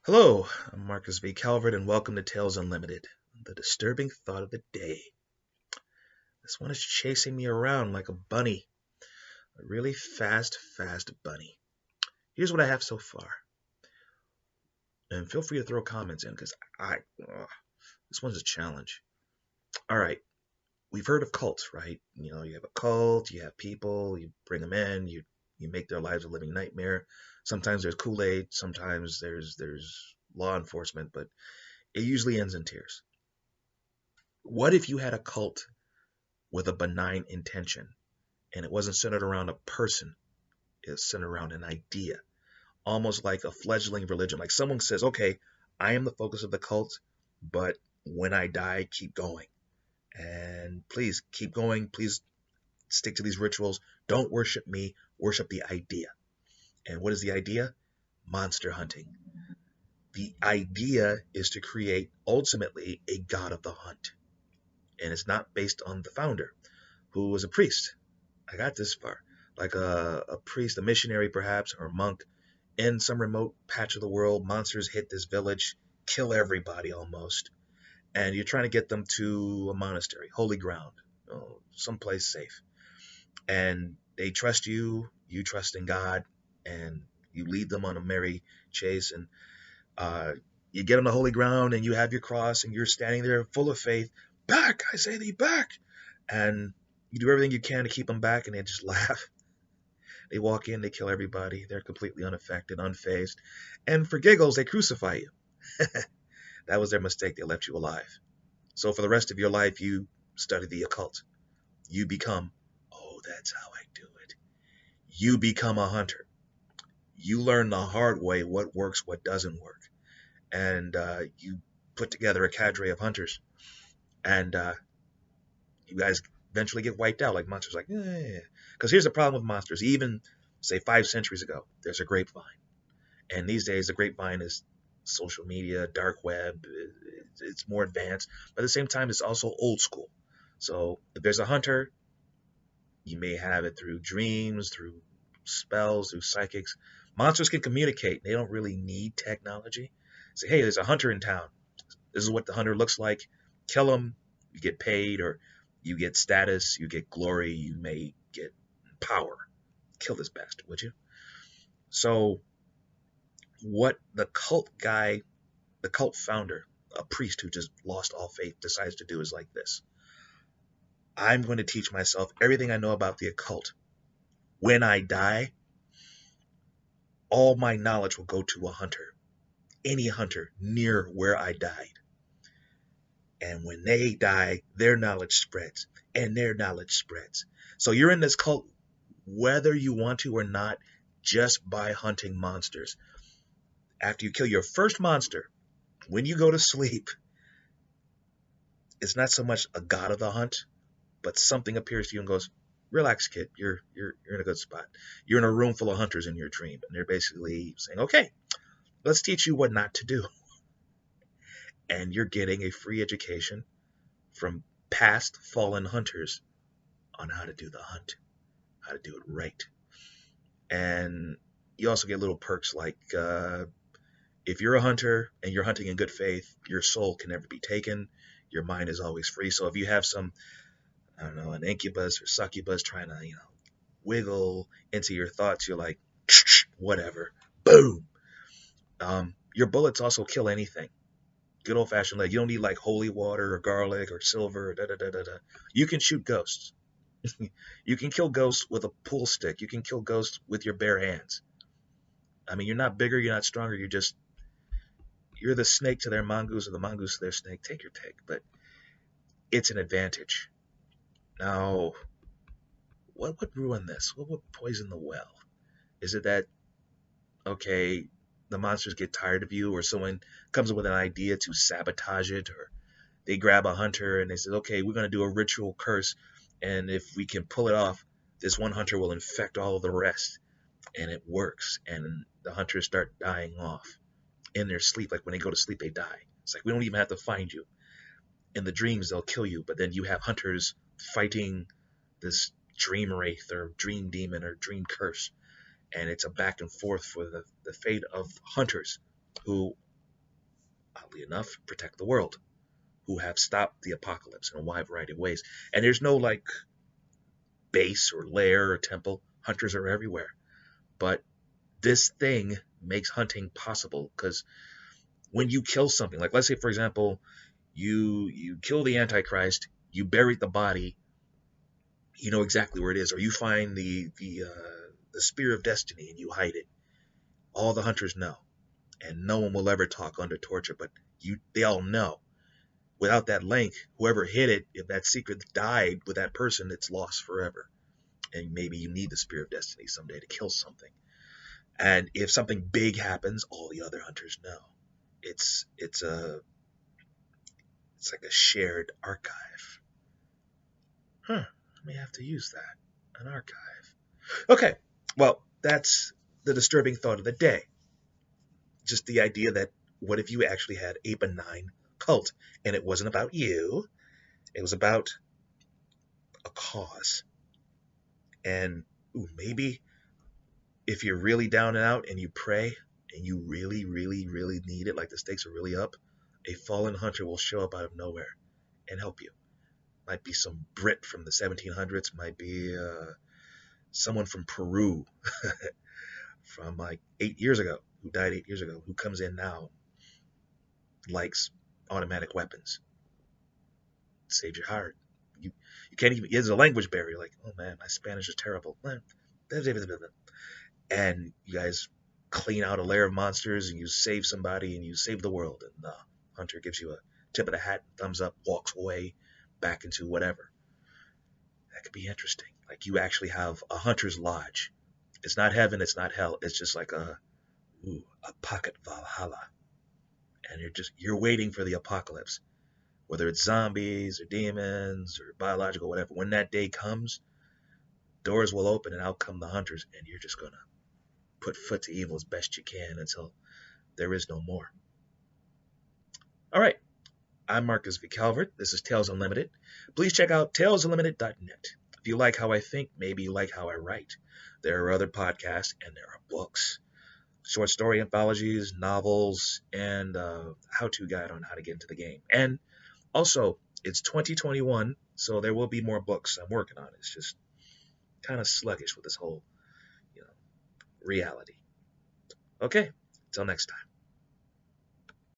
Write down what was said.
Hello, I'm Marcus V. Calvert, and welcome to Tales Unlimited. The disturbing thought of the day. This one is chasing me around like a bunny, a really fast bunny. Here's what I have so far, and feel free to throw comments in because this one's a challenge. All right, we've heard of cults, right? You have a cult, you have people, you bring them in, you make their lives a living nightmare. Sometimes there's Kool-Aid, sometimes there's law enforcement, but it usually ends in tears. What if you had a cult with a benign intention and it wasn't centered around a person? It's centered around an idea, almost like a fledgling religion. Like someone says, okay, I am the focus of the cult, but when I die, keep going. And please keep going. Please stick to these rituals. Don't worship me, worship the idea. And what is the idea? Monster hunting. The idea is to create ultimately a god of the hunt. And it's not based on the founder, who was a priest. I got this far. Like a priest, a missionary perhaps, or a monk in some remote patch of the world. Monsters hit this village, kill everybody almost, and you're trying to get them to a monastery, holy ground, someplace safe. And they trust you, you trust in God, and you lead them on a merry chase. And uh, you get on the holy ground, and you have your cross, and you're standing there full of faith. Back, I say thee, back! And you do everything you can to keep them back, and they just laugh. They walk in, they kill everybody. They're completely unaffected, unfazed. And for giggles, they crucify you. That was their mistake. They left you alive. So for the rest of your life, you study the occult. You become, oh, that's how I do it. You become a hunter. You learn the hard way what works, what doesn't work. And you put together a cadre of hunters. And you guys eventually get wiped out like monsters. Like, yeah. Because here's the problem with monsters. Even, say, 5 centuries ago, there's a grapevine. And these days, the grapevine is social media, dark web. It's more advanced. But at the same time, it's also old school. So if there's a hunter, you may have it through dreams, through spells, through psychics. Monsters can communicate. They don't really need technology. Say, hey, there's a hunter in town. This is what the hunter looks like. Kill him. You get paid, or you get status, you get glory, you may get power. Kill this bastard, would you? So what the cult guy, the cult founder, a priest who just lost all faith, decides to do is like this. I'm going to teach myself everything I know about the occult. When I die, all my knowledge will go to a hunter, any hunter near where I died. And when they die, their knowledge spreads, and their knowledge spreads. So you're in this cult whether you want to or not, just by hunting monsters. After you kill your first monster, when you go to sleep, it's not so much a god of the hunt, but something appears to you and goes, relax, kid, you're in a good spot. You're in a room full of hunters in your dream, and they're basically saying, okay, let's teach you what not to do. And you're getting a free education from past fallen hunters on how to do the hunt, how to do it right. And you also get little perks like if you're a hunter and you're hunting in good faith, your soul can never be taken. Your mind is always free. So if you have some, I don't know, an incubus or succubus trying to, wiggle into your thoughts, you're like, whatever, boom. Your bullets also kill anything. Good old fashioned lead. You don't need like holy water or garlic or silver or da da da da da. You can shoot ghosts. You can kill ghosts with a pool stick. You can kill ghosts with your bare hands. I mean, you're not bigger, you're not stronger. You're the snake to their mongoose or the mongoose to their snake. Take your pick, but it's an advantage. Now, what would ruin this? What would poison the well? Is it that, okay, the monsters get tired of you, or someone comes up with an idea to sabotage it, or they grab a hunter and they say, okay, we're going to do a ritual curse, and if we can pull it off, this one hunter will infect all of the rest, and it works, and the hunters start dying off in their sleep. Like when they go to sleep, they die. It's like we don't even have to find you. In the dreams, they'll kill you, but then you have hunters fighting this dream wraith or dream demon or dream curse, and it's a back and forth for the fate of hunters who oddly enough, protect the world, who have stopped the apocalypse in a wide variety of ways. And there's no like base or lair or temple. Hunters are everywhere. But this thing makes hunting possible because when you kill something, like let's say for example, you kill the Antichrist, you buried the body, you know exactly where it is, or you find the spear of destiny and you hide it. All the hunters know, and no one will ever talk under torture, but they all know. Without that link, whoever hid it, if that secret died with that person, it's lost forever. And maybe you need the spear of destiny someday to kill something. And if something big happens, all the other hunters know. It's like a shared archive. Huh. I may have to use that. An archive. Okay. Well, that's the disturbing thought of the day. Just the idea that what if you actually had a benign cult and it wasn't about you, it was about a cause. And maybe if you're really down and out and you pray and you really, really, really need it, like the stakes are really up, a fallen hunter will show up out of nowhere and help you. Might be some Brit from the 1700s, might be someone from Peru from like 8 years ago, who died 8 years ago, who comes in now, likes automatic weapons. Saves your heart. You can't even, there's a language barrier, like, oh man, my Spanish is terrible. And you guys clean out a lair of monsters and you save somebody and you save the world. And the hunter gives you a tip of the hat, thumbs up, walks away back into whatever. That could be interesting. Like you actually have a hunter's lodge. It's not heaven, it's not hell. It's just like a pocket Valhalla. And you're waiting for the apocalypse. Whether it's zombies or demons or biological, whatever. When that day comes, doors will open and out come the hunters, and you're just gonna put foot to evil as best you can until there is no more. All right. I'm Marcus V. Calvert. This is Tales Unlimited. Please check out talesunlimited.net. If you like how I think, maybe you like how I write. There are other podcasts and there are books. Short story anthologies, novels, and how-to guide on how to get into the game. And also, it's 2021, so there will be more books I'm working on. It's just kind of sluggish with this whole, reality. Okay, until next time.